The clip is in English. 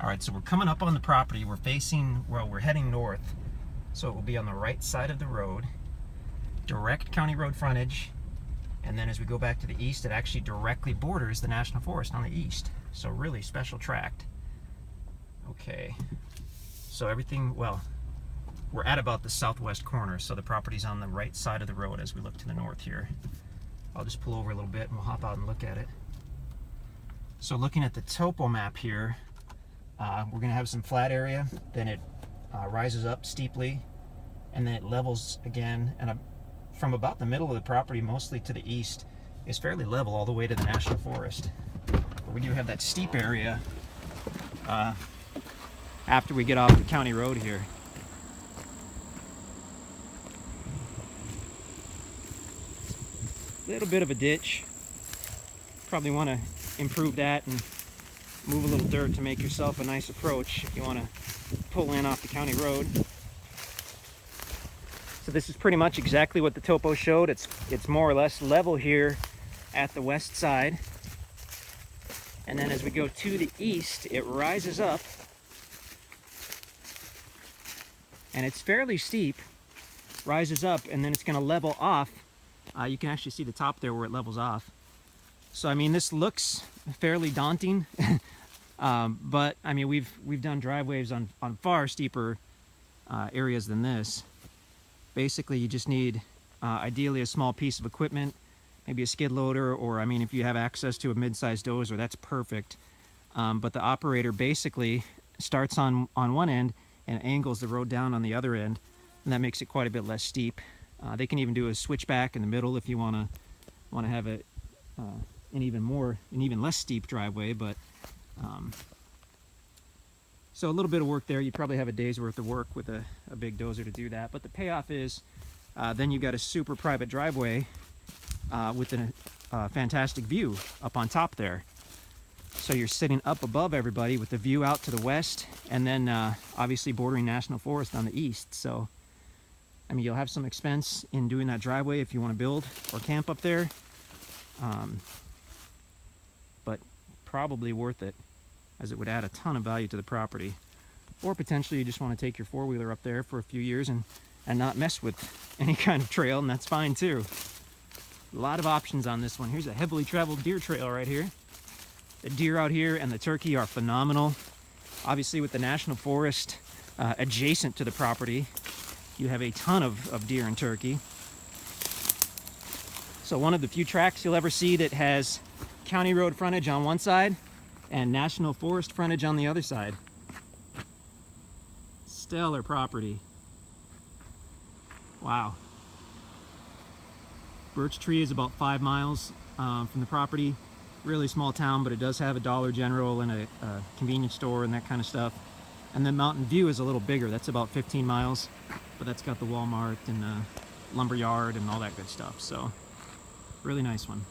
All right, so we're coming up on the property. We're facing, well, we're heading north. So it will be on the right side of the road, direct county road frontage. And then as we go back to the east, it actually directly borders the National Forest on the east. So really special tract. Okay, so everything, well, we're at about the southwest corner, so the property's on the right side of the road as we look to the north here. I'll just pull over a little bit and we'll hop out and look at it. So looking at the topo map here, we're going to have some flat area, then it rises up steeply, and then it levels again, and from about the middle of the property, mostly to the east, is fairly level all the way to the National Forest. But we do have that steep area after we get off the county road here. A little bit of a ditch. Probably want to improve that and move a little dirt to make yourself a nice approach if you want to pull in off the county road. So this is pretty much exactly what the topo showed. It's more or less level here at the west side. And then as we go to the east, it rises up. And it's fairly steep, rises up, and then it's going to level off. You can actually see the top there where it levels off. So I mean, this looks fairly daunting, but I mean, we've done driveways on far steeper areas than this. Basically, you just need ideally a small piece of equipment, maybe a skid loader, or I mean, if you have access to a mid-sized dozer, that's perfect. But the operator basically starts on one end and angles the road down on the other end, and that makes it quite a bit less steep. They can even do a switchback in the middle if you want to have an even less steep driveway. But so a little bit of work there. You'd probably have a day's worth of work with a big dozer to do that. But the payoff is then you've got a super private driveway with a fantastic view up on top there. So you're sitting up above everybody with the view out to the west, and then obviously bordering National Forest on the east. So I mean, you'll have some expense in doing that driveway if you want to build or camp up there, but probably worth it, as it would add a ton of value to the property. Or potentially you just want to take your four-wheeler up there for a few years and not mess with any kind of trail, and that's fine too. A lot of options on this one. Here's a heavily traveled deer trail right here. The deer out here and the turkey are phenomenal. Obviously with the National Forest adjacent to the property, you have a ton of deer and turkey. So one of the few tracks you'll ever see that has county road frontage on one side and National Forest frontage on the other side. Stellar property. Wow. Birch Tree is about 5 miles from the property. Really small town, but it does have a Dollar General and a convenience store and that kind of stuff. And then Mountain View is a little bigger. That's about 15 miles, but that's got the Walmart and the lumber yard and all that good stuff. So really nice one.